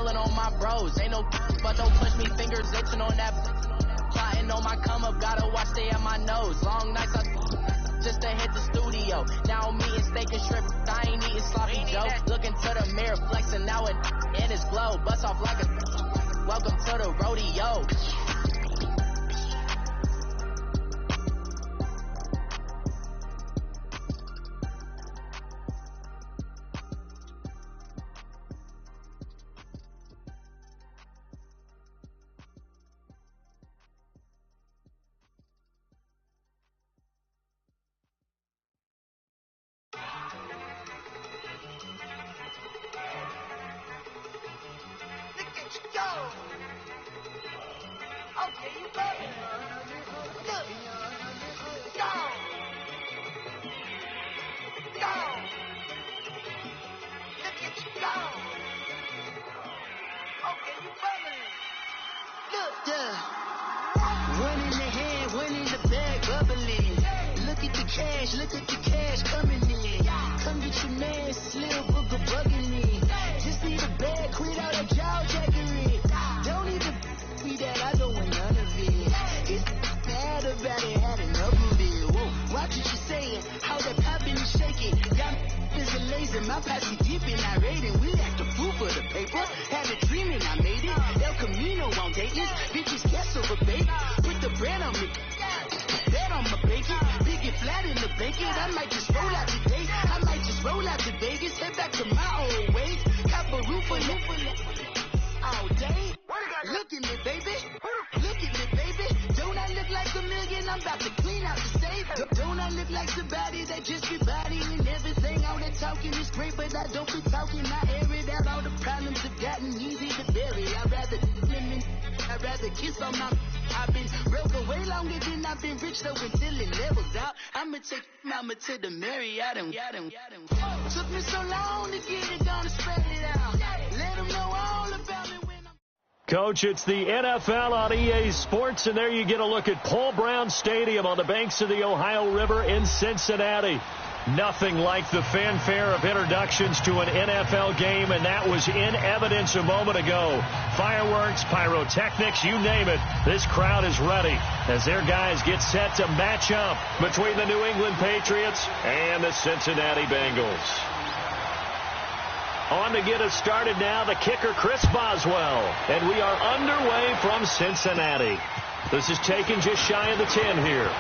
telling on my bros. Ain't no but don't push me, fingers itching on that. Plotting on my come up, gotta watch stay at my nose. Long nights just to hit the studio. Now I'm eating steak and shrimp. I ain't eating sloppy Joe. Looking to the mirror, flexing now and in his glow. Bust off like a welcome to the rodeo. Look at the cash coming in. Come get your man, Slim Booger bugging me. Just need a bag, quit all that jaw jackery. Don't even be that, I don't want none of it. It's bad about it, had enough of it. Whoa, watch what you saying, how that poppin' and shaking. Got is a laser, my posse deep and I raiding. We act a fool for the paper. Had a dream and I made it. El Camino on Dayton's, bitches guess over baby. Put the bread on me. Bet on my bacon, big and flat in the bacon. I might just roll out today. I might just roll out to Vegas, head back to my old ways. Cop a roof for all day. Look at me, baby. Look at me, baby. Don't I look like a million? I'm about to clean out the safe. Don't I look like somebody that just be bodying everything? All that talking is great, but I don't be talking. I air it out. All the problems have gotten easy to bury. I'd rather kiss on my. I've been broke way longer than I've been rich, though, until it levels out. I'ma take mama to the Marriott and took me so long to get it done and spread it out. Let them know all about me when I'm... Coach, it's the NFL on EA Sports, and there you get a look at Paul Brown Stadium on the banks of the Ohio River in Cincinnati. Nothing like the fanfare of introductions to an NFL game, and that was in evidence a moment ago. Fireworks, pyrotechnics, you name it. This crowd is ready as their guys get set to match up between the New England Patriots and the Cincinnati Bengals. On to get us started now, the kicker, Chris Boswell. And we are underway from Cincinnati. This is taken just shy of the 10 here.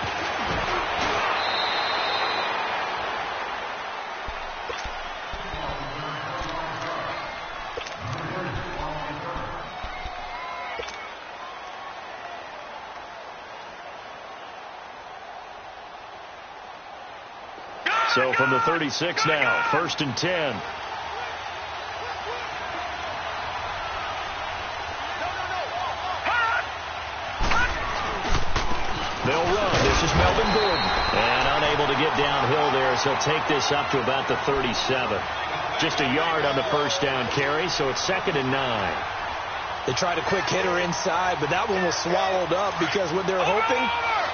So from the 36 now, 1st and 10. They'll run. This is Melvin Gordon. And unable to get downhill there, so take this up to about the 37. Just a yard on the first down carry, so it's 2nd and 9. They tried a quick hitter inside, but that one was swallowed up because what they're hoping,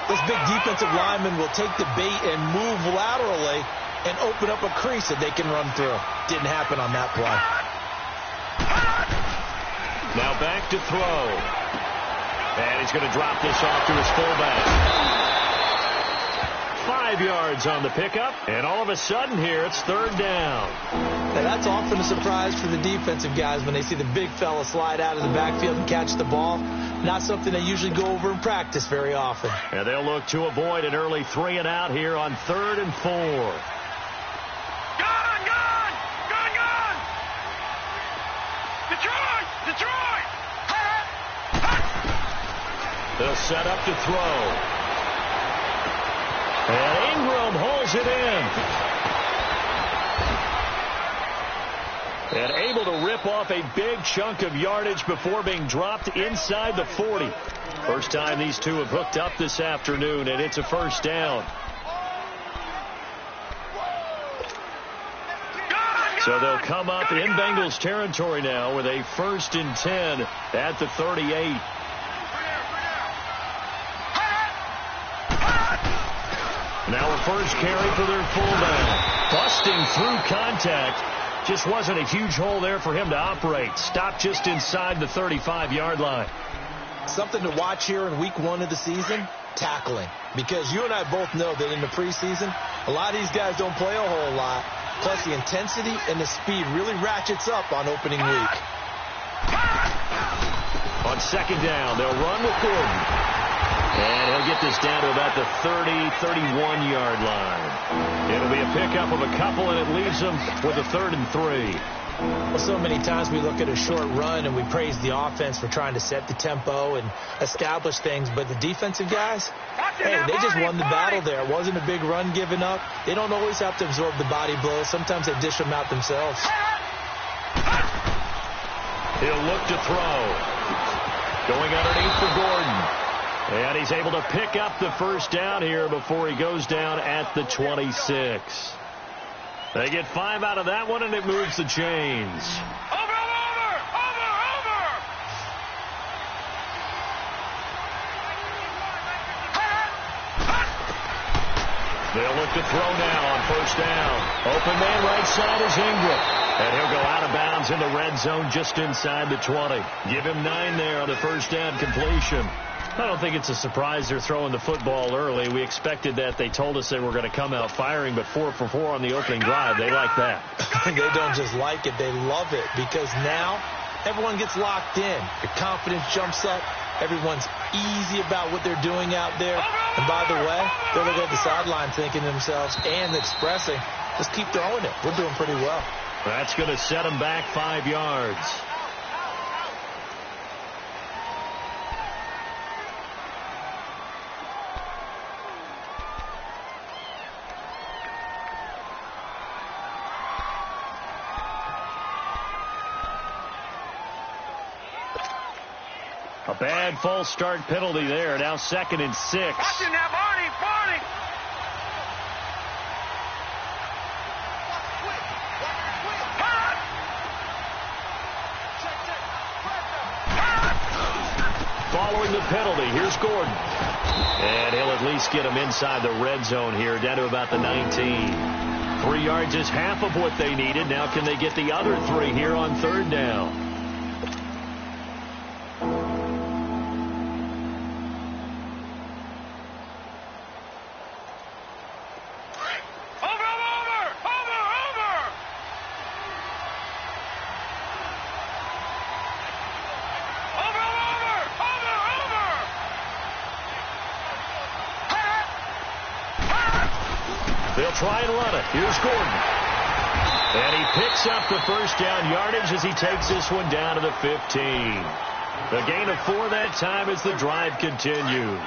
this big defensive lineman will take the bait and move laterally and open up a crease that they can run through. Didn't happen on that play. Now back to throw. And he's going to drop this off to his fullback. 5 yards on the pickup, and all of a sudden here it's 3rd down. Now that's often a surprise for the defensive guys when they see the big fella slide out of the backfield and catch the ball. Not something they usually go over in practice very often. And they'll look to avoid an early 3 and out here on 3rd and 4. Gone! Detroit! They'll set up to throw. And Ingram holds it in. And able to rip off a big chunk of yardage before being dropped inside the 40. First time these two have hooked up this afternoon, and it's a 1st down. So they'll come up in Bengals territory now with a 1st and 10 at the 38. Now a first carry for their fullback. Busting through contact. Just wasn't a huge hole there for him to operate. Stopped just inside the 35-yard line. Something to watch here in week 1 of the season, tackling. Because you and I both know that in the preseason, a lot of these guys don't play a whole lot. Plus, the intensity and the speed really ratchets up on opening week. On second down, they'll run with Gordon. And he'll get this down to about the 30, 31-yard line. It'll be a pickup of a couple, and it leaves them with a 3rd and 3. Well, so many times we look at a short run and we praise the offense for trying to set the tempo and establish things, but the defensive guys, hey, they just won the battle there. It wasn't a big run given up. They don't always have to absorb the body blows. Sometimes they dish them out themselves. He'll look to throw. Going underneath for Gordon. And he's able to pick up the first down here before he goes down at the 26. They get 5 out of that one, and it moves the chains. Over! They'll look to throw now on first down. Open man right side is Ingram. And he'll go out of bounds in the red zone just inside the 20. Give him 9 there on the first down completion. I don't think it's a surprise they're throwing the football early. We expected that. They told us they were going to come out firing, but 4 for 4 on the opening drive. They like that. They don't just like it. They love it because now everyone gets locked in. Your confidence jumps up. Everyone's easy about what they're doing out there. And by the way, they're looking at the sideline thinking to themselves and expressing, just keep throwing it. We're doing pretty well. That's going to set them back 5 yards. A bad false start penalty there. Now 2nd and 6. Watching that, Barney! Following the penalty, here's Gordon. And he'll at least get him inside the red zone here, down to about the 19. 3 yards is half of what they needed. Now can they get the other 3 here on 3rd down? They'll try and run it. Here's Gordon. And he picks up the first down yardage as he takes this one down to the 15. The gain of 4 that time as the drive continues.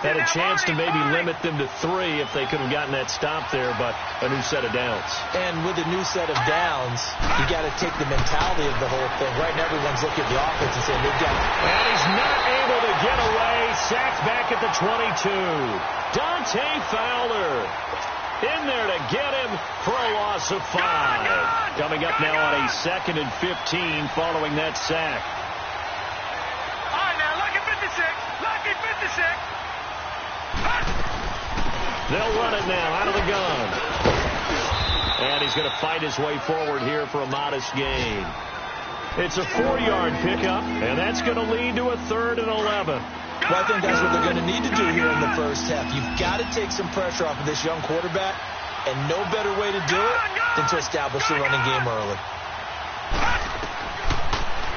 Had a chance to maybe limit them to 3 if they could have gotten that stop there, but a new set of downs. And with a new set of downs, you got to take the mentality of the whole thing. Right now, everyone's looking at the offense and saying they've got it. And he's not able to get away. Sacked back at the 22. Dante Fowler in there to get him for a loss of 5. Coming up now on a 2nd and 15 following that sack. All right, now, lucky 56. Lucky 56. They'll run it now out of the gun. And he's going to fight his way forward here for a modest gain. It's a 4-yard pickup, and that's going to lead to a 3rd and 11. Well, I think that's what they're going to need to do here in the first half. You've got to take some pressure off of this young quarterback, and no better way to do it than to establish the running game early.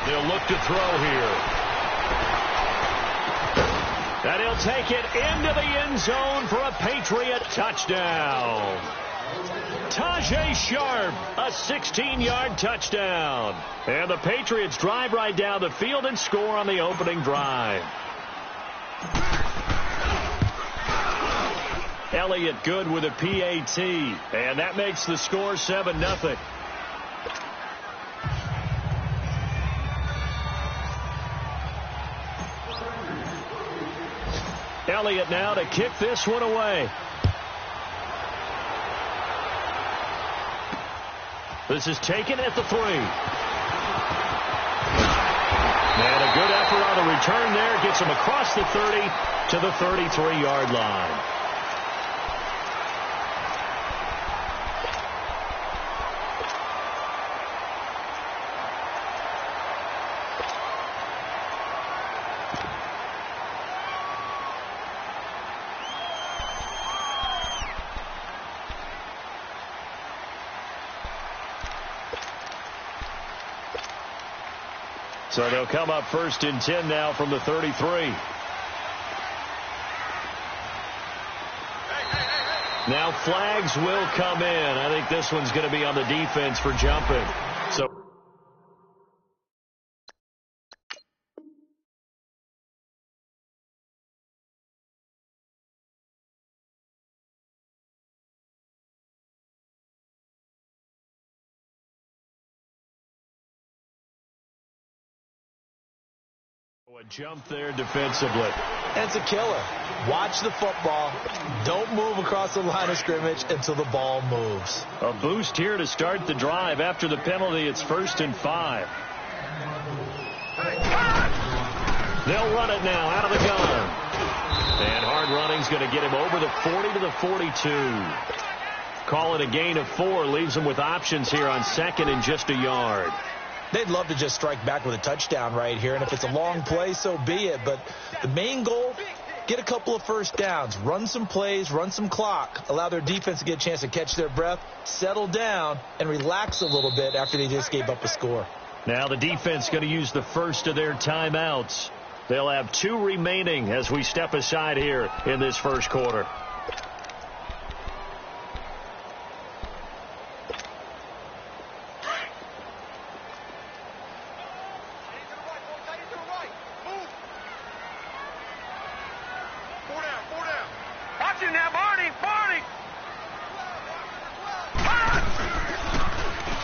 They'll look to throw here. And he'll take it into the end zone for a Patriot touchdown. Tajay Sharp, a 16-yard touchdown. And the Patriots drive right down the field and score on the opening drive. Elliott good with a PAT, and that makes the score 7-0. Elliott now to kick this one away. This is taken at the 3. And a good effort on the return there. Gets him across the 30 to the 33-yard line. So they'll come up 1st and 10 now from the 33. Now flags will come in. I think this one's going to be on the defense for jumping. So a jump there defensively. And it's a killer. Watch the football. Don't move across the line of scrimmage until the ball moves. A boost here to start the drive. After the penalty, it's 1st and 5. They'll run it now out of the gun. And hard running's going to get him over the 40 to the 42. Call it a gain of 4. Leaves him with options here on 2nd and just a yard. They'd love to just strike back with a touchdown right here, and if it's a long play, so be it. But the main goal, get a couple of first downs, run some plays, run some clock, allow their defense to get a chance to catch their breath, settle down, and relax a little bit after they just gave up a score. Now the defense going to use the first of their timeouts. They'll have 2 remaining as we step aside here in this first quarter.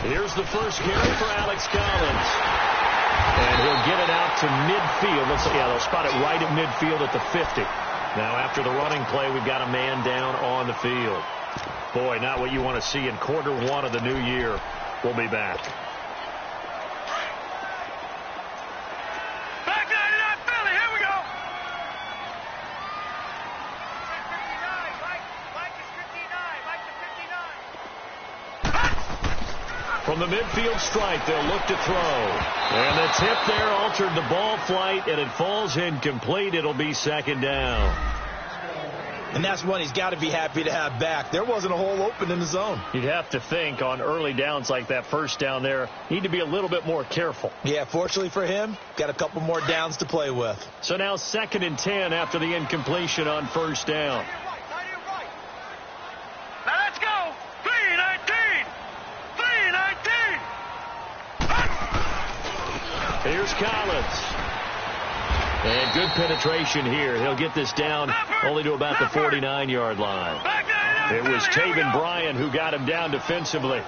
Here's the first carry for Alex Collins. And he'll get it out to midfield. They'll spot it right at midfield at the 50. Now after the running play, we've got a man down on the field. Boy, not what you want to see in quarter 1 of the new year. We'll be back. From the midfield strike, they'll look to throw. And the tip there altered the ball flight, and it falls incomplete. It'll be 2nd down. And that's one he's got to be happy to have back. There wasn't a hole open in the zone. You'd have to think on early downs like that first down there, need to be a little bit more careful. Yeah, fortunately for him, got a couple more downs to play with. So now 2nd and 10 after the incompletion on 1st down. Now let's go. 3-19. 3-19. Here's Collins. And good penetration here. He'll get this down only to about the 49-yard line. It was Taven Bryan who got him down defensively.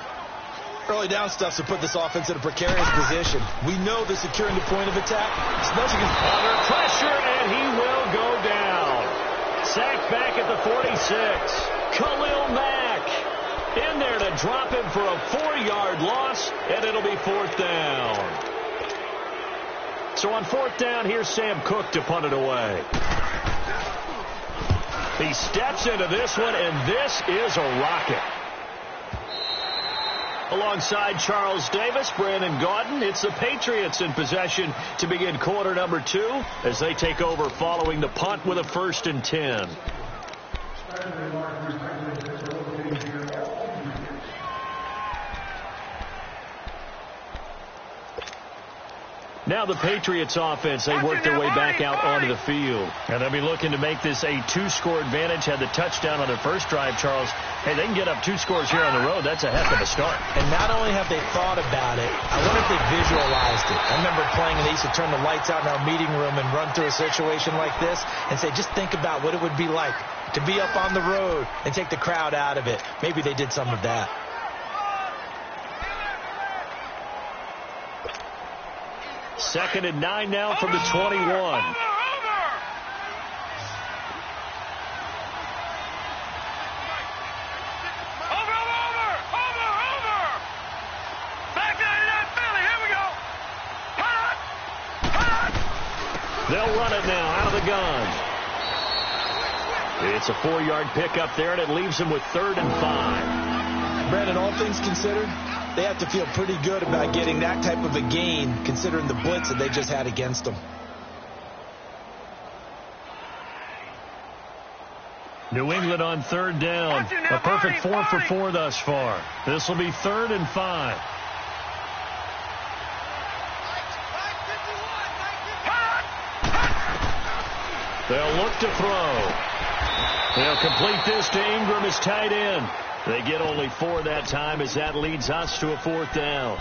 Early down stuff to put this offense in a precarious position. We know they're securing the point of attack. Under pressure, and he will go down. Sacked back at the 46. Khalil Mack in there to drop him for a 4-yard loss, and it'll be 4th down. So on 4th down, here's Sam Cook to punt it away. He steps into this one, and this is a rocket. Alongside Charles Davis, Brandon Gaudin, it's the Patriots in possession to begin quarter number 2 as they take over following the punt with a 1st and 10. Now the Patriots offense, they work their way back out onto the field. And they'll be looking to make this a 2-score advantage. Had the touchdown on their first drive, Charles. Hey, they can get up 2 scores here on the road. That's a heck of a start. And not only have they thought about it, I wonder if they visualized it. I remember playing and they used to turn the lights out in our meeting room and run through a situation like this and say, just think about what it would be like to be up on the road and take the crowd out of it. Maybe they did some of that. Second and 9 now from the 21. They'll run it now out of the gun. It's a 4-yard pickup there, and it leaves them with 3rd and 5. Brandon, all things considered, they have to feel pretty good about getting that type of a gain, considering the blitz that they just had against them. New England on 3rd down. A perfect 4 for 4 thus far. This will be 3rd and 5. They'll look to throw. They'll complete this to Ingram as tight end. They get only 4 that time as that leads us to a 4th down.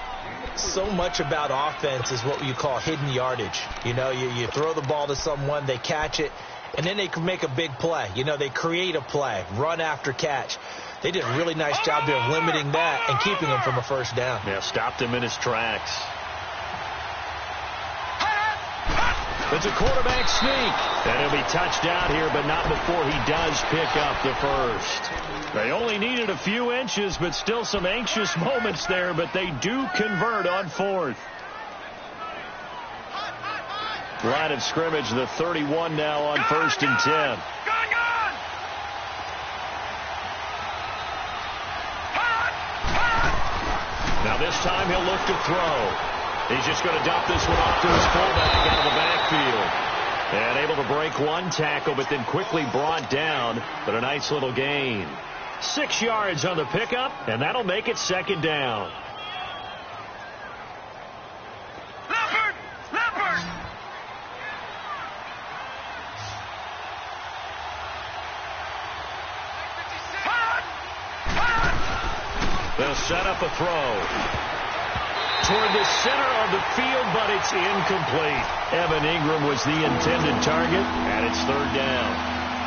So much about offense is what you call hidden yardage. You know, you throw the ball to someone, they catch it, and then they can make a big play. You know, they create a play, run after catch. They did a really nice job there of limiting that and keeping him from a first down. Yeah, stopped him in his tracks. It's a quarterback sneak. And he'll be touched out here, but not before he does pick up the first. They only needed a few inches, but still some anxious moments there, but they do convert on 4th. Line of scrimmage, the 31 now on 1st and 10. Now this time he'll look to throw. He's just going to dump this one off to his fullback out of the backfield. And able to break one tackle, but then quickly brought down. But a nice little gain. 6 yards on the pickup, and that'll make it 2nd down. Leopard! They'll set up a throw toward the center of the field, but it's incomplete. Evan Ingram was the intended target, and it's 3rd down.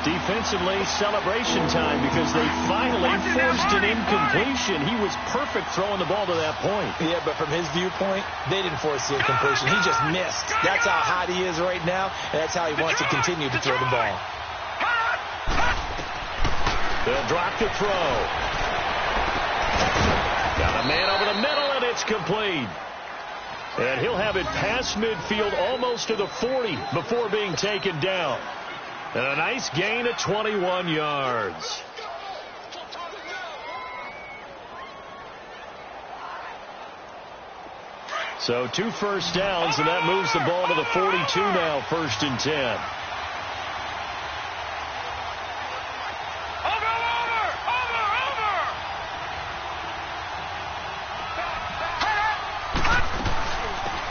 Defensively, celebration time because they finally forced an incompletion. He was perfect throwing the ball to that point. Yeah, but from his viewpoint, they didn't force the incompletion. He just missed. That's how hot he is right now, and that's how he wants to continue to throw the ball. They'll drop to throw. Got a man over the middle, and it's complete. And he'll have it past midfield almost to the 40 before being taken down. And a nice gain of 21 yards. So 2 first downs, and that moves the ball to the 42 now, 1st and 10.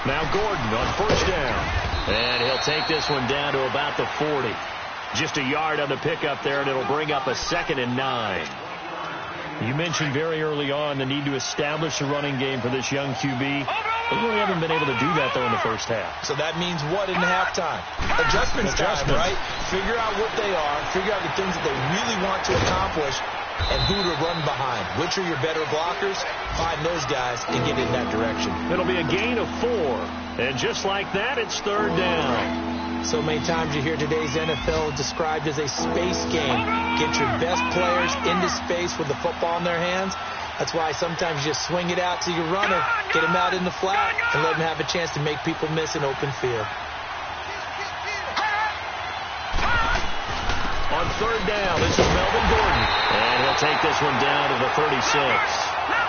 Now Gordon on 1st down. And he'll take this one down to about the 40. Just a yard on the pickup there, and it'll bring up a 2nd and 9. You mentioned very early on the need to establish a running game for this young QB. They really haven't been able to do that, though, in the first half. So that means what in halftime? Adjustments time, right? Figure out what they are, figure out the things that they really want to accomplish, and who to run behind. Which are your better blockers? Find those guys and get in that direction. It'll be a gain of 4. And just like that, it's 3rd down. So many times you hear today's NFL described as a space game. Get your best players into space with the football in their hands. That's why sometimes you just swing it out to your runner, get him out in the flat, and let him have a chance to make people miss an open field. On 3rd down, this is Melvin Gordon. And he'll take this one down to the 36.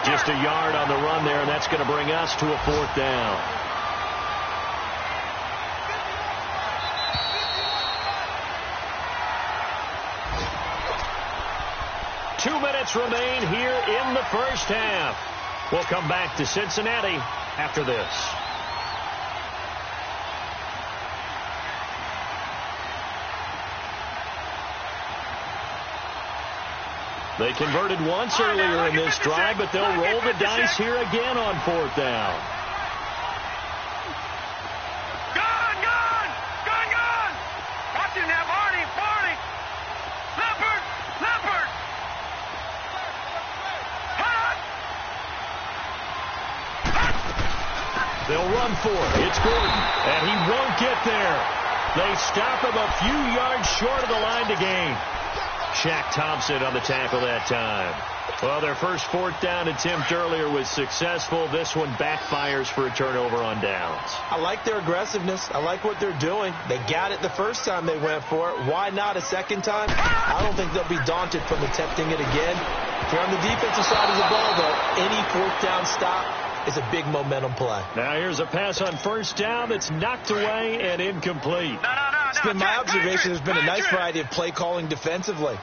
Just a yard on the run there, and that's going to bring us to a 4th down. Two minutes remain here in the first half. We'll come back to Cincinnati after this. They converted once earlier in this drive, but they'll roll the dice here again on 4th down. Gone! Watch him now, Barney! Leopard! They'll run for it. It's Gordon, and he won't get there. They stop him a few yards short of the line to gain. Shaq Thompson on the tackle that time. Well, their first 4th down attempt earlier was successful. This one backfires for a turnover on downs. I like their aggressiveness. I like what they're doing. They got it the first time they went for it. Why not a second time? I don't think they'll be daunted from attempting it again. If you're on the defensive side of the ball, though, any 4th down stop is a big momentum play. Now here's a pass on 1st down that's knocked away and incomplete. It's been my observation there's been a nice variety of play calling defensively.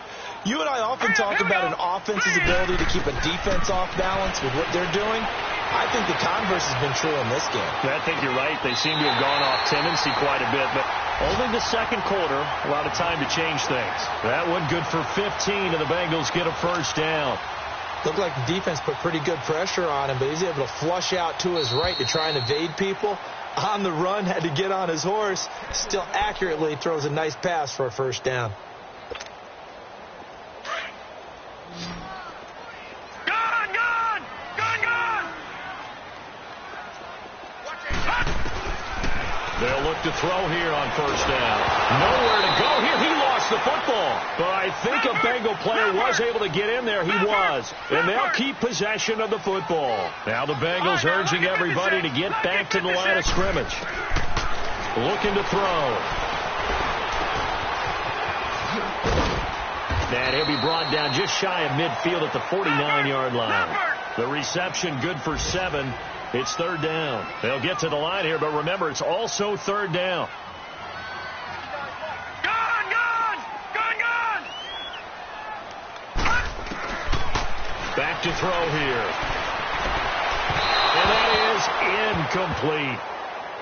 You and I often talk about an offense's ability to keep a defense off balance with what they're doing. I think the converse has been true in this game. I think you're right. They seem to have gone off tendency quite a bit, but only the second quarter, a lot of time to change things. That one good for 15, and the Bengals get a first down. Looked like the defense put pretty good pressure on him, but he's able to flush out to his right to try and evade people. On the run, had to get on his horse. Still accurately throws a nice pass for a first down. They'll look to throw here on first down. Nowhere to go here. He lost the football. But I think a Bengal player was able to get in there. He was. And they'll keep possession of the football. Now the Bengals urging everybody to get back to the line of scrimmage. Looking to throw. And he'll be brought down just shy of midfield at the 49-yard line. The reception good for 7. It's third down. They'll get to the line here, but remember, it's also third down. Back to throw here. And that is incomplete.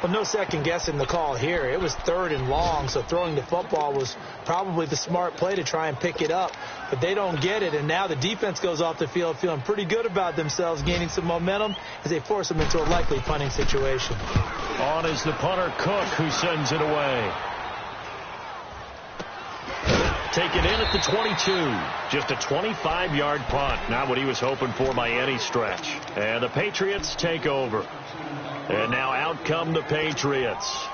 Well, no second guessing the call here. It was third and long, so throwing the football was probably the smart play to try and pick it up. But they don't get it, and now the defense goes off the field feeling pretty good about themselves, gaining some momentum as they force them into a likely punting situation. On is the punter, Cook, who sends it away. Taken in at the 22. Just a 25-yard punt. Not what he was hoping for by any stretch. And the Patriots take over. And now out come the Patriots.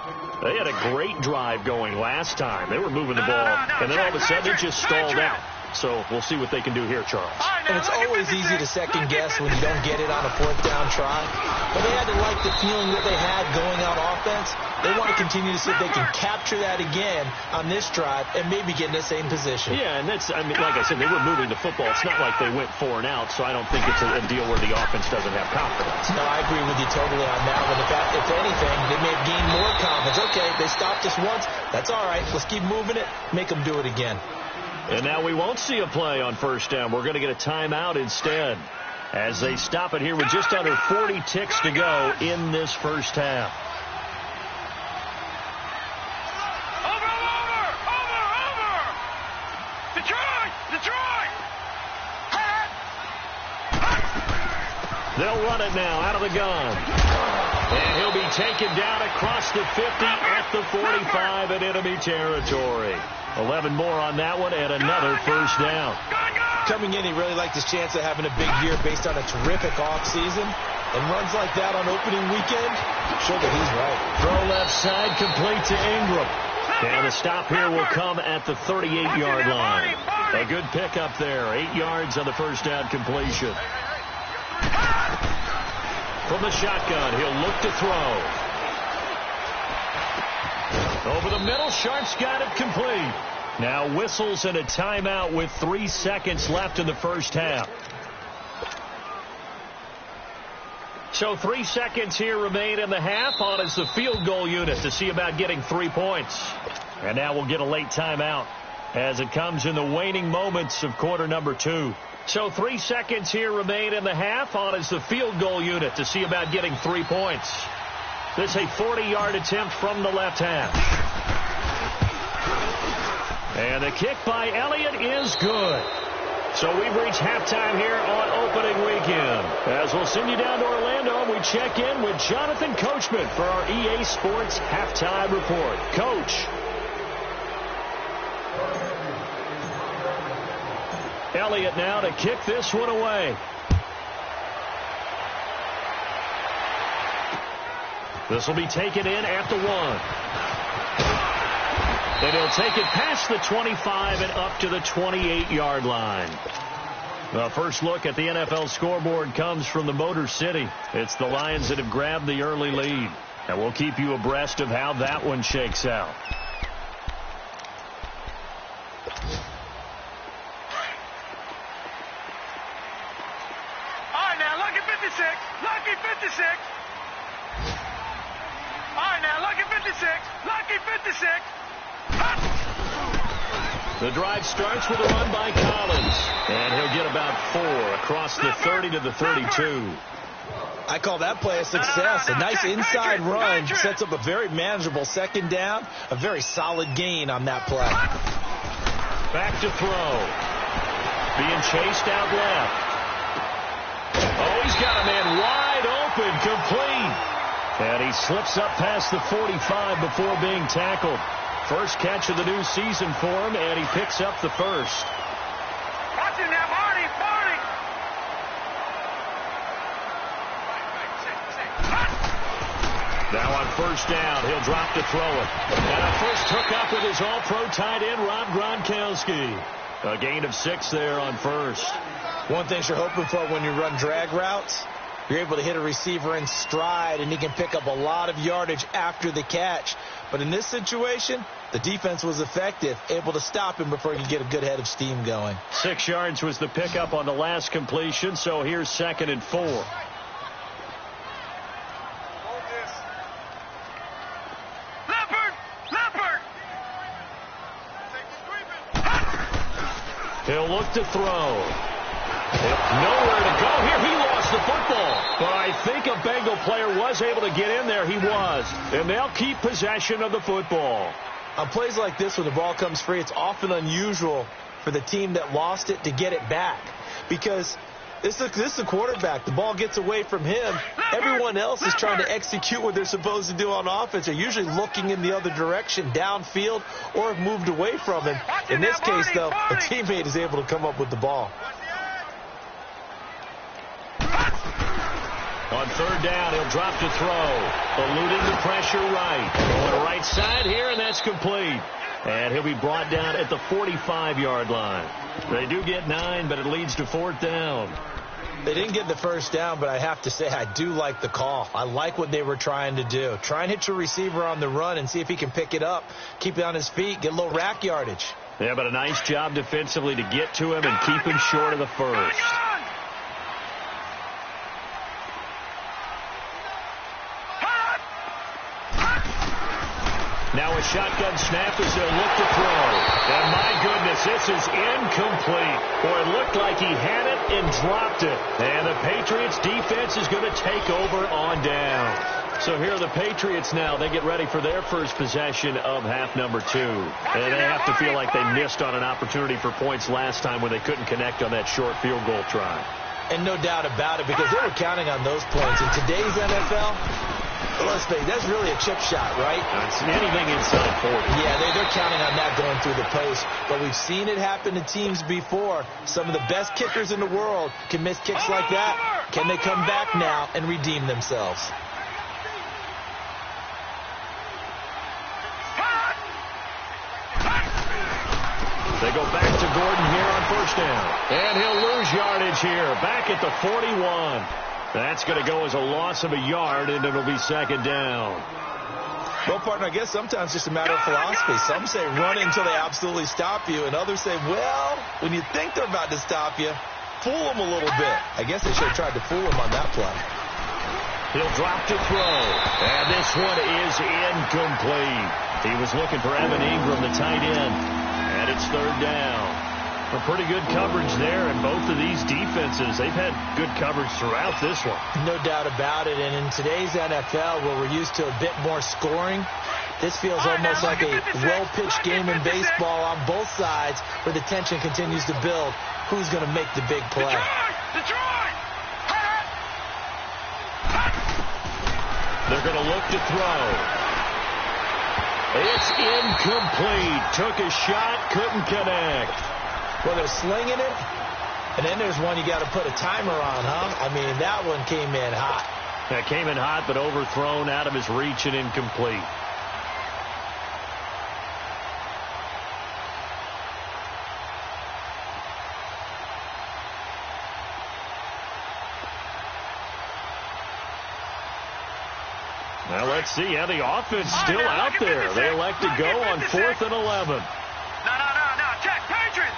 They had a great drive going last time. They were moving the ball, and then all of a sudden it just stalled out. So we'll see what they can do here, Charles. And it's always easy to second guess when you don't get it on a fourth down try. But they had to like the feeling that they had going out offense. They want to continue to see if they can capture that again on this drive and maybe get in the same position. Yeah, and that's, I mean, like I said, they were moving the football. It's not like they went 4 and out, so I don't think it's a deal where the offense doesn't have confidence. No, I agree with you totally on that one. If anything, they may have gained more confidence. Okay, they stopped us once. That's all right. Let's keep moving it. Make them do it again. And now we won't see a play on first down. We're going to get a timeout instead as they stop it here with just under 40 ticks to go in this first half. Over! Detroit! They'll run it now out of the gun. And he'll be taken down across the 50 at the 45 in enemy territory. 11 more on that one and another first down. Coming in, he really liked his chance of having a big year based on a terrific offseason. And runs like that on opening weekend, show that he's right. Throw left side, complete to Ingram. And the stop here will come at the 38-yard line. A good pickup there. 8 yards on the first down completion. From the shotgun, he'll look to throw. Over the middle, Sharp's got it complete. Now whistles and a timeout with 3 seconds left in the first half. So 3 seconds here remain in the half. On is the field goal unit to see about getting 3 points. And now we'll get a late timeout as it comes in the waning moments of quarter number 2. So 3 seconds here remain in the half. On is the field goal unit to see about getting 3 points. This a 40-yard attempt from the left half. And the kick by Elliott is good. So we've reached halftime here on opening weekend. As we'll send you down to Orlando, and we check in with Jonathan Coachman for our EA Sports Halftime Report. Coach. Elliott now to kick this one away. This will be taken in at the 1. And he'll take it past the 25 and up to the 28-yard line. The first look at the NFL scoreboard comes from the Motor City. It's the Lions that have grabbed the early lead. And we'll keep you abreast of how that one shakes out. All right, now, lucky 56. Lucky 56. All right, now, lucky 56. Lucky 56. The drive starts with a run by Collins. And he'll get about 4 across the 30 to the 32. I call that play a success. A nice inside run sets up a very manageable second down. A very solid gain on that play. Back to throw. Being chased out left. Oh, he's got a man wide open, complete. And he slips up past the 45 before being tackled. First catch of the new season for him, and he picks up the first. Watch him now, Marty, Marty. Now on first down, he'll drop to throw it. And a first hookup with his all-pro tight end, Rob Gronkowski. A gain of 6 there on first. One thing you're hoping for when you run drag routes, you're able to hit a receiver in stride, and he can pick up a lot of yardage after the catch. But in this situation, the defense was effective, able to stop him before he could get a good head of steam going. 6 yards was the pickup on the last completion, so here's 2nd and 4. He'll look to throw. Nowhere to go here. He lost the football. But I think a Bengal player was able to get in there. He was. And they'll keep possession of the football. On plays like this, when the ball comes free, it's often unusual for the team that lost it to get it back. Because this is the quarterback. The ball gets away from him. Everyone else is trying to execute what they're supposed to do on offense. They're usually looking in the other direction, downfield, or have moved away from him. In this case, though, a teammate is able to come up with the ball. On third down, he'll drop to throw. Eluding the pressure right. Going right side here, and that's complete. And he'll be brought down at the 45-yard line. They do get 9, but it leads to 4th down. They didn't get the first down, but I have to say I do like the call. I like what they were trying to do. Try and hit your receiver on the run and see if he can pick it up. Keep it on his feet. Get a little rack yardage. Yeah, but a nice job defensively to get to him and keep him short of the first. Now a shotgun snap as they'll look to throw. And my goodness, this is incomplete. Boy, it looked like he had it and dropped it. And the Patriots defense is going to take over on down. So here are the Patriots now. They get ready for their first possession of half number 2. And they have to feel like they missed on an opportunity for points last time when they couldn't connect on that short field goal try. And no doubt about it, because they were counting on those points. In today's NFL, let's face it, that's really a chip shot, right? It's anything inside 40. Yeah, they're counting on that going through the post. But we've seen it happen to teams before. Some of the best kickers in the world can miss kicks like that. Can they come back now and redeem themselves? They go back to Gordon here on first down. And he'll lose yardage here. Back at the 41. That's going to go as a loss of a yard, and it'll be 2nd down. Well, partner, I guess sometimes it's just a matter of philosophy. Some say run until they absolutely stop you, and others say, well, when you think they're about to stop you, fool them a little bit. I guess they should have tried to fool him on that play. He'll drop to throw, and this one is incomplete. He was looking for Evan Ingram, the tight end, and it's 3rd down. A pretty good coverage there, and both of these defenses, they've had good coverage throughout this one. No doubt about it, and in today's NFL, where we're used to a bit more scoring, this feels almost like a well-pitched game in baseball on both sides, where the tension continues to build. Who's going to make the big play? They're going to look to throw. It's incomplete. Took a shot, couldn't connect. Well, they're slinging it, and then there's one you got to put a timer on, huh? I mean, that one came in hot. That came in hot, but overthrown, out of his reach, and incomplete. Now let's see how the offense still out there. They elect to go on 4th and 11. No, check. Patriots!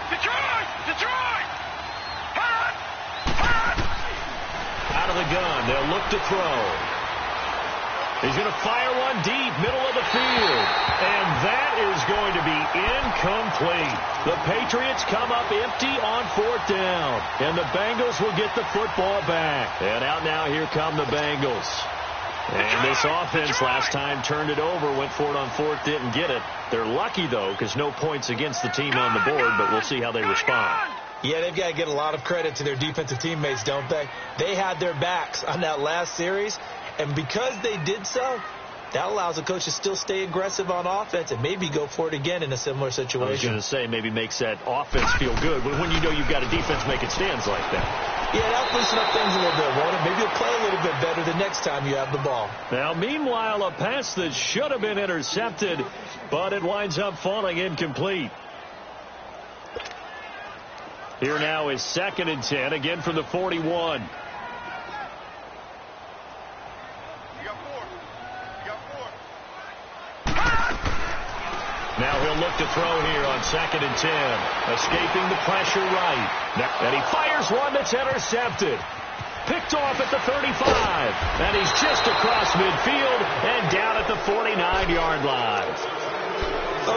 Detroit! Out of the gun, they'll look to throw. He's going to fire one deep, middle of the field. And that is going to be incomplete. The Patriots come up empty on 4th down. And the Bengals will get the football back. And out now, here come the Bengals. And this offense last time turned it over, went for it on 4th, didn't get it. They're lucky, though, because no points against the team on the board, but we'll see how they respond. Yeah, they've got to get a lot of credit to their defensive teammates, don't they? They had their backs on that last series, and because they did so, that allows the coach to still stay aggressive on offense and maybe go for it again in a similar situation. I was going to say, maybe makes that offense feel good when you know you've got a defense making stands like that. Yeah, that'll loosen up things a little bit, won't it? Maybe you'll play a little bit better the next time you have the ball. Now, meanwhile, a pass that should have been intercepted, but it winds up falling incomplete. Here now is 2nd and 10, again from the 41. Now he'll look to throw here on 2nd and 10. Escaping the pressure right. And he fires one that's intercepted. Picked off at the 35. And he's just across midfield and down at the 49-yard line.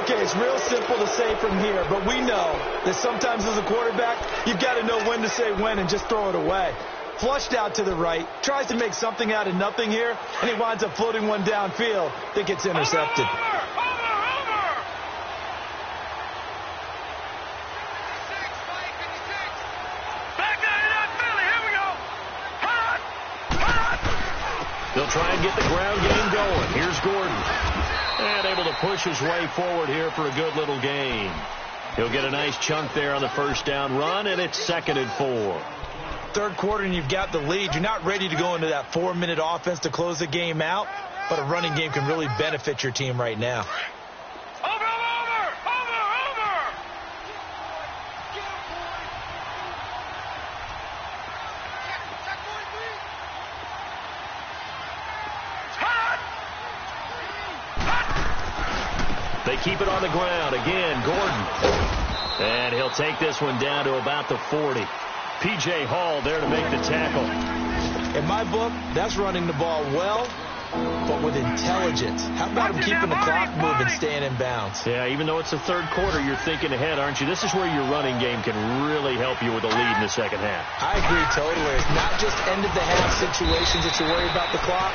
Okay, it's real simple to say from here, but we know that sometimes as a quarterback, you've got to know when to say when and just throw it away. Flushed out to the right, tries to make something out of nothing here, and he winds up floating one downfield that gets intercepted. They'll try and get the ground game going. Here's Gordon. And able to push his way forward here for a good little gain. He'll get a nice chunk there on the 1st down run, and it's 2nd and 4. Third quarter, and you've got the lead. You're not ready to go into that 4-minute offense to close the game out, but a running game can really benefit your team right now. They keep it on the ground. Again, Gordon. And he'll take this one down to about the 40. P.J. Hall there to make the tackle. In my book, that's running the ball well, but with intelligence. How about him keeping the clock moving, staying in bounds? Yeah, even though it's the 3rd quarter, you're thinking ahead, aren't you? This is where your running game can really help you with a lead in the 2nd half. I agree totally. It's not just end-of-the-half situations that you worry about the clock.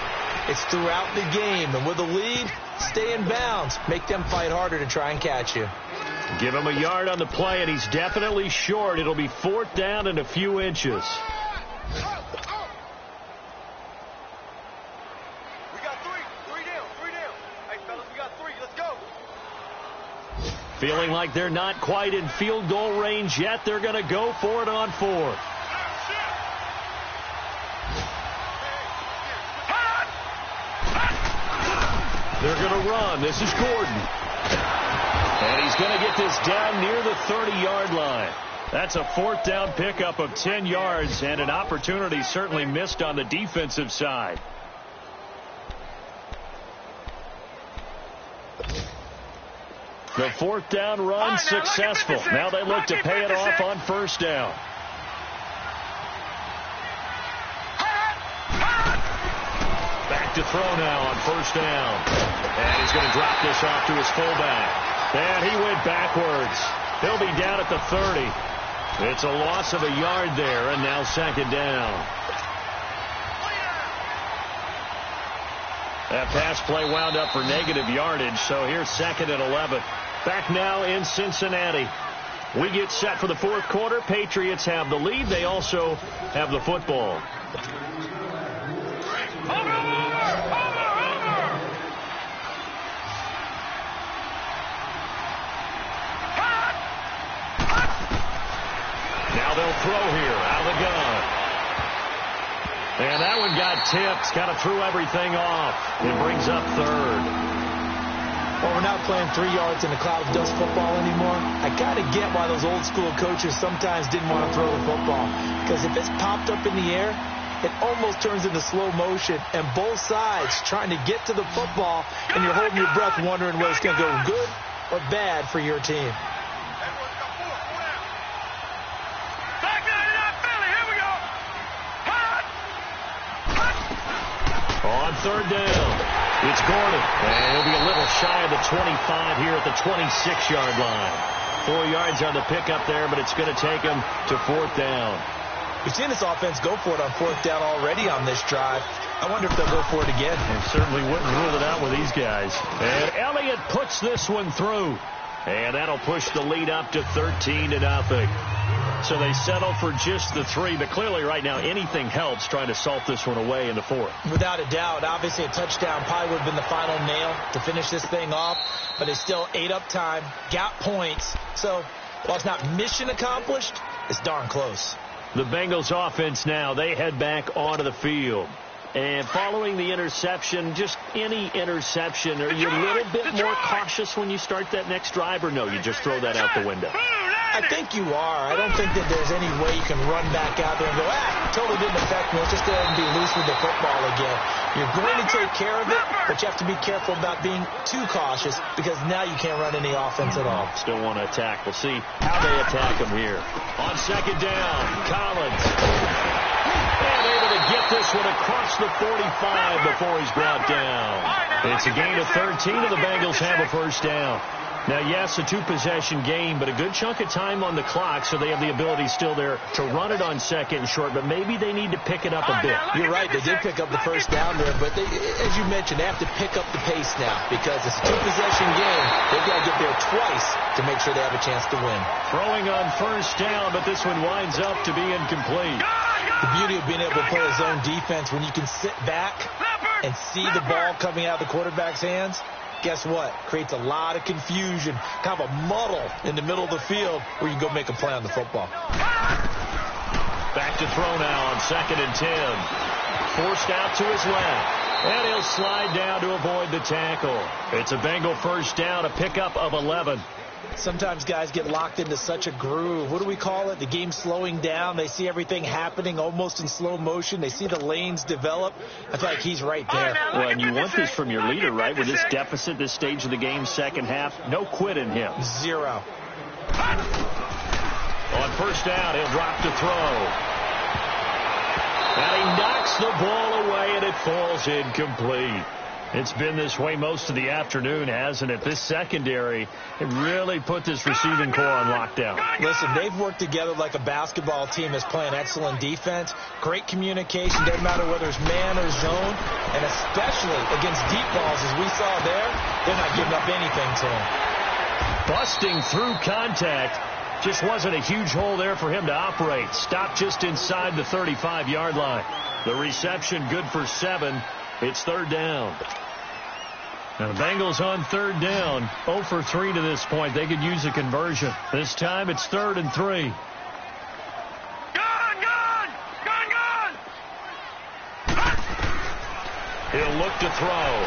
It's throughout the game. And with a lead, stay in bounds. Make them fight harder to try and catch you. Give him a yard on the play, and he's definitely short. It'll be 4th down and a few inches. We got three down. Hey, fellas, we got 3. Let's go. Feeling like they're not quite in field goal range yet. They're going to go for it on 4th. They're going to run. This is Gordon. And he's going to get this down near the 30-yard line. That's a 4th down pickup of 10 yards and an opportunity certainly missed on the defensive side. The 4th down run successful. Now they look to pay it off on 1st down. Back to throw now on 1st down. And he's going to drop this off to his fullback. And he went backwards. He'll be down at the 30. It's a loss of a yard there, and now 2nd down. That pass play wound up for negative yardage, so here's 2nd and 11. Back now in Cincinnati. We get set for the 4th quarter. Patriots have the lead. They also have the football. Now they'll throw here out of the gun. And that one got tipped. Kind of threw everything off. It brings up 3rd. Well, we're not playing 3 yards in a cloud of dust football anymore. I kind of get why those old school coaches sometimes didn't want to throw the football. Because if it's popped up in the air, it almost turns into slow motion. And both sides trying to get to the football, and you're holding your breath wondering whether it's going to go good or bad for your team. On 3rd down. It's Gordon, and he'll be a little shy of the 25 here at the 26-yard line. 4 yards on the pickup there, but it's going to take him to fourth down. We've seen this offense go for it on fourth down already on this drive. I wonder if they'll go for it again. And certainly wouldn't rule it out with these guys. And Elliott puts this one through. And that'll push the lead up to 13-0. So they settle for just the 3. But clearly right now anything helps trying to salt this one away in the 4th. Without a doubt. Obviously a touchdown probably would have been the final nail to finish this thing off. But they still ate up time, got points. So while it's not mission accomplished, it's darn close. The Bengals offense now, they head back onto the field. And following the interception, just any interception, are you a little bit more cautious when you start that next drive, or no, you just throw that out the window? I think you are. I don't think that there's any way you can run back out there and go, totally didn't affect me. Let's just go ahead and be loose with the football again. You're going to take care of it, but you have to be careful about being too cautious because now you can't run any offense at all. Still want to attack. We'll see how they attack him here. On second down, Collins. And able to get this one across the 45 before he's brought down. It's a gain of 13, and the Bengals have a first down. Now, yes, a 2-possession game, but a good chunk of time on the clock, so they have the ability still there to run it on second and short, but maybe they need to pick it up a bit. You're right. They did pick up the first down there, but as you mentioned, they have to pick up the pace now because it's a 2-possession game. They've got to get there twice to make sure they have a chance to win. Throwing on first down, but this one winds up to be incomplete. The beauty of being able to play a zone defense when you can sit back and see the ball coming out of the quarterback's hands, guess what? Creates a lot of confusion, kind of a muddle in the middle of the field where you can go make a play on the football. Back to throw now on second and 10. Forced out to his left. And he'll slide down to avoid the tackle. It's a Bengal first down, a pickup of 11. Sometimes guys get locked into such a groove. What do we call it? The game slowing down. They see everything happening almost in slow motion. They see the lanes develop. I feel like he's right there. Well, and you want this from your leader, right? With this deficit, this stage of the game, second half, no quit in him. 0. On first down, he'll drop to throw. And he knocks the ball away, and it falls incomplete. It's been this way most of the afternoon, hasn't it? This secondary, it really put this receiving core on lockdown. Listen, they've worked together like a basketball team that's playing excellent defense. Great communication, doesn't matter whether it's man or zone. And especially against deep balls, as we saw there, they're not giving up anything to him. Busting through contact. Just wasn't a huge hole there for him to operate. Stopped just inside the 35-yard line. The reception good for 7. It's third down. Now the Bengals on third down. 0 for 3 to this point. They could use a conversion. This time it's 3rd and 3. Gone! He'll look to throw.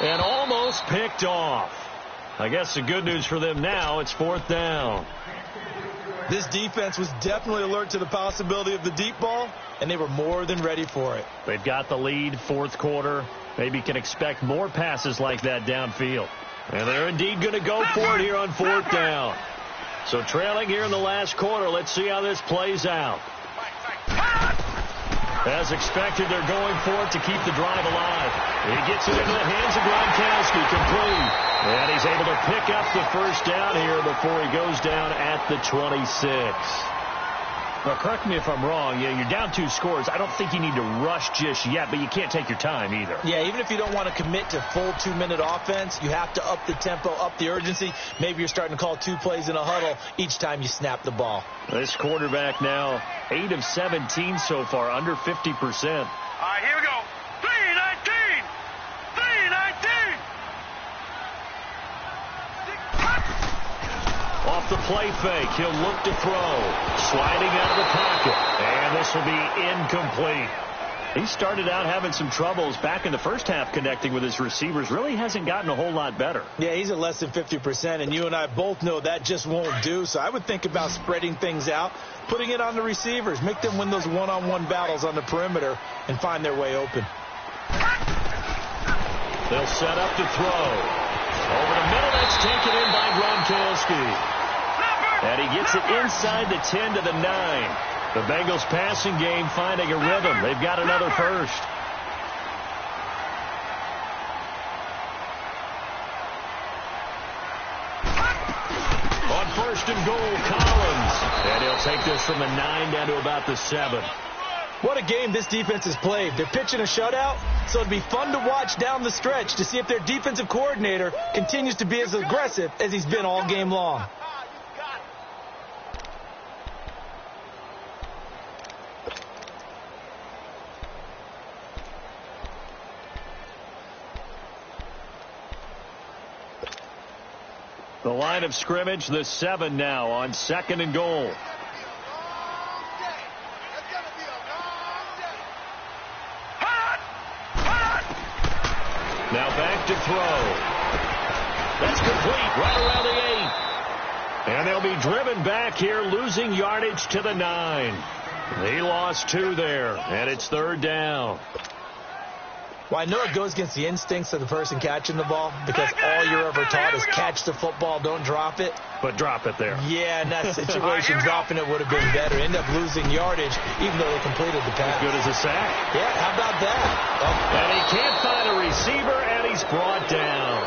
And almost picked off. I guess the good news for them now, it's 4th down. This defense was definitely alert to the possibility of the deep ball, and they were more than ready for it. They've got the lead, 4th quarter. Maybe can expect more passes like that downfield. And they're indeed going to go for it here on 4th down. So trailing here in the last quarter, let's see how this plays out. As expected, they're going for it to keep the drive alive. He gets it into the hands of Gronkowski, complete. And he's able to pick up the first down here before he goes down at the 26. Now, correct me if I'm wrong. You're down 2 scores. I don't think you need to rush just yet, but you can't take your time either. Yeah, even if you don't want to commit to full 2-minute offense, you have to up the tempo, up the urgency. Maybe you're starting to call 2 plays in a huddle each time you snap the ball. This quarterback now 8 of 17 so far, under 50%. All right, here we go. 3-19. Off the play fake, he'll look to throw. Sliding out of the pocket. And this will be incomplete. He started out having some troubles back in the first half connecting with his receivers. Really hasn't gotten a whole lot better. Yeah, he's at less than 50%, and you and I both know that just won't do. So I would think about spreading things out, putting it on the receivers, make them win those one-on-one battles on the perimeter, and find their way open. They'll set up to throw. Over the middle, that's taken in by Gronkowski. And he gets it inside the 10 to the 9. The Bengals passing game finding a rhythm. They've got another first. first and goal, Collins. And he'll take this from the 9 down to about the 7. What a game this defense has played. They're pitching a shutout, so it'd be fun to watch down the stretch to see if their defensive coordinator continues to be as aggressive as he's been all game long. The line of scrimmage, the 7 now on 2nd and goal. Now back to throw. That's complete right around the 8. And they'll be driven back here, losing yardage to the 9. He lost 2 there, and it's 3rd down. Well, I know it goes against the instincts of the person catching the ball because all you're ever taught is catch the football, don't drop it. But drop it there. Yeah, in that situation, dropping it would have been better. End up losing yardage, even though they completed the pass. As good as a sack. Yeah, how about that? And he can't find a receiver, and he's brought down.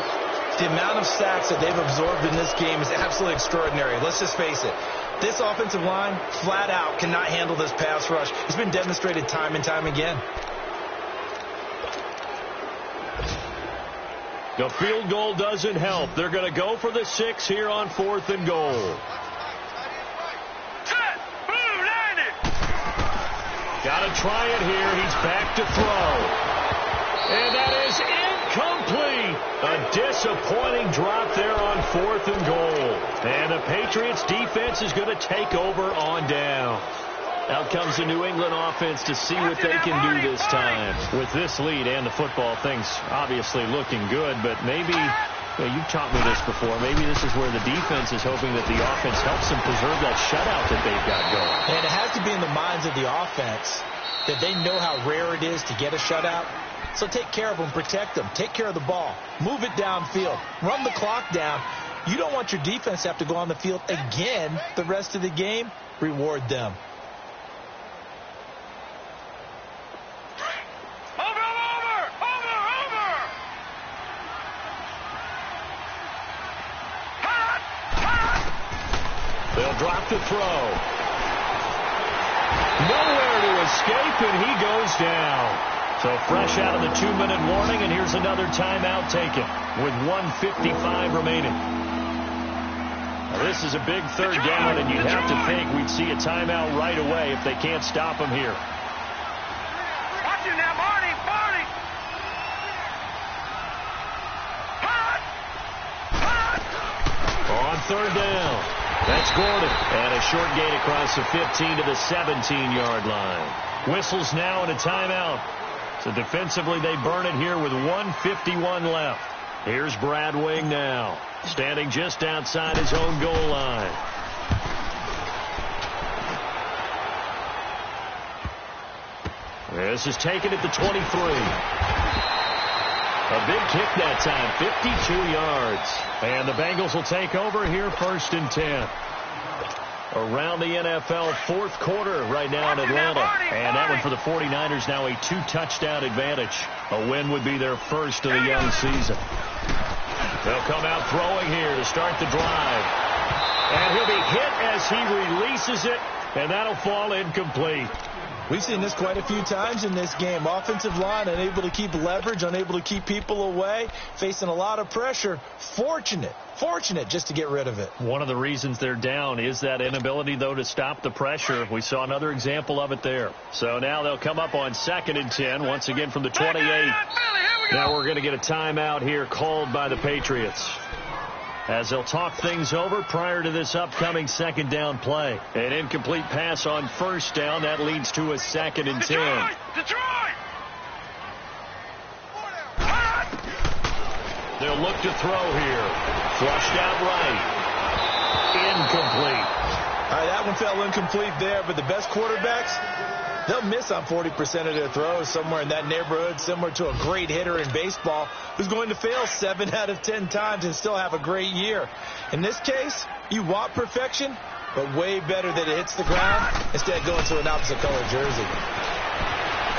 The amount of sacks that they've absorbed in this game is absolutely extraordinary. Let's just face it. This offensive line, flat out, cannot handle this pass rush. It's been demonstrated time and time again. The field goal doesn't help. They're going to go for the 6 here on 4th and goal. Got to try it here. He's back to throw. And that is incomplete. A disappointing drop there on 4th and goal. And the Patriots defense is going to take over on down. Out comes the New England offense to see what they can do this time. With this lead and the football, things obviously looking good, but maybe, you've taught me this before, maybe this is where the defense is hoping that the offense helps them preserve that shutout that they've got going. And it has to be in the minds of the offense that they know how rare it is to get a shutout. So take care of them, protect them, take care of the ball, move it downfield, run the clock down. You don't want your defense to have to go on the field again the rest of the game. Reward them. They'll drop the throw. Nowhere to escape, and he goes down. So fresh out of the 2-minute warning, and here's another timeout taken with 1:55 remaining. Now, this is a big 3rd down, and you'd have to think we'd see a timeout right away if they can't stop him here. Watch him now, Marty! Marty! On 3rd down. That's Gordon. And a short gain across the 15 to the 17-yard line. Whistles now and a timeout. So defensively, they burn it here with 1:51 left. Here's Brad Wing now, standing just outside his own goal line. This is taken at the 23. A big kick that time, 52 yards. And the Bengals will take over here 1st and 10. Around the NFL 4th quarter right now in Atlanta. And that one for the 49ers now a 2-touchdown advantage. A win would be their first of the young season. They'll come out throwing here to start the drive. And he'll be hit as he releases it. And that'll fall incomplete. We've seen this quite a few times in this game. Offensive line unable to keep leverage, unable to keep people away, facing a lot of pressure. Fortunate just to get rid of it. One of the reasons they're down is that inability, though, to stop the pressure. We saw another example of it there. So now they'll come up on 2nd and 10, once again from the 28. Now we're going to get a timeout here called by the Patriots, as they'll talk things over prior to this upcoming 2nd down play. An incomplete pass on 1st down. That leads to a 2nd and 10. Detroit! They'll look to throw here. Flushed out right. Incomplete. All right, that one fell incomplete there, but the best quarterbacks, they'll miss on 40% of their throws, somewhere in that neighborhood, similar to a great hitter in baseball who's going to fail 7 out of 10 times and still have a great year. In this case, you want perfection, but way better that it hits the ground instead of going to an opposite color jersey.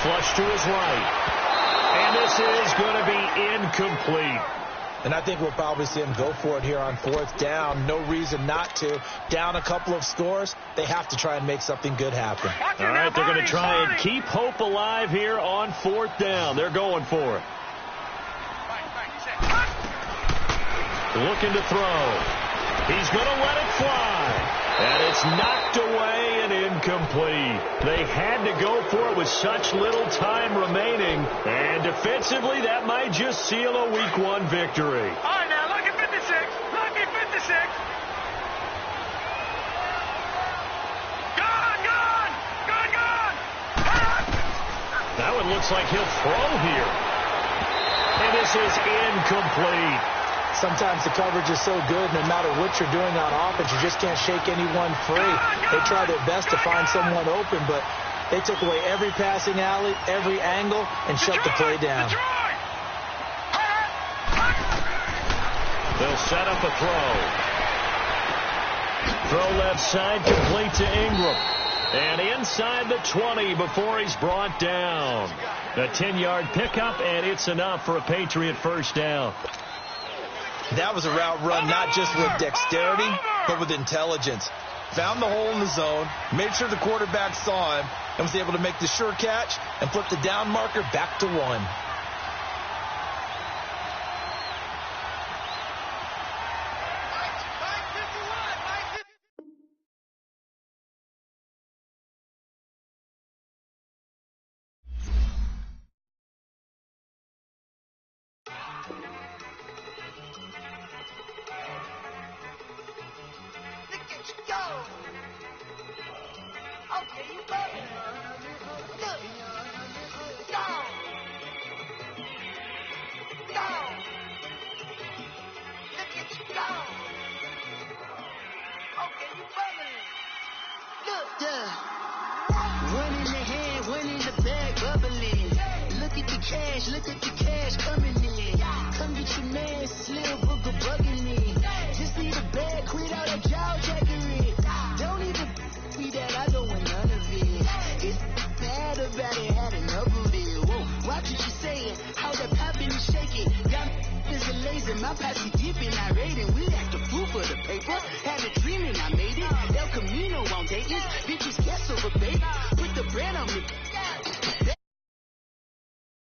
Flush to his right. And this is going to be incomplete. And I think we'll probably see them go for it here on fourth down. No reason not to. Down a couple of scores, they have to try and make something good happen. All right, they're going to try and keep hope alive here on fourth down. They're going for it. Looking to throw. He's going to let it fly. And it's knocked away and incomplete. They had to go for it with such little time remaining. And defensively, that might just seal a Week 1 victory. All right, now, lucky 56. Lucky 56. Gone. That one looks like he'll throw here. And this is incomplete. Sometimes the coverage is so good, no matter what you're doing on offense, you just can't shake anyone free. They try their best to find someone open, but they took away every passing alley, every angle, and shut the play down. They'll set up a throw. Throw left side, complete to Ingram. And inside the 20 before he's brought down. A 10-yard pickup, and it's enough for a Patriot first down. That was a route run not just with dexterity, but with intelligence. Found the hole in the zone, made sure the quarterback saw him, and was able to make the sure catch and flip the down marker back to 1. One in the hand, one in the bag, bubbling. Look at the cash coming in. Come get your man, Slim Booker bugging me. Just need a bag, quit all that jaw jackery. Don't even be that, I don't want none of it. It's bad about it, had enough of it. Whoa, watch what you saying, how that poppin' and shaking. Got is a laser, my posse dipping, I raiding. We act a fool for the paper. Had a dream and I made it. El Camino on Dayton's, bitches guess over bait. Put the brand on me.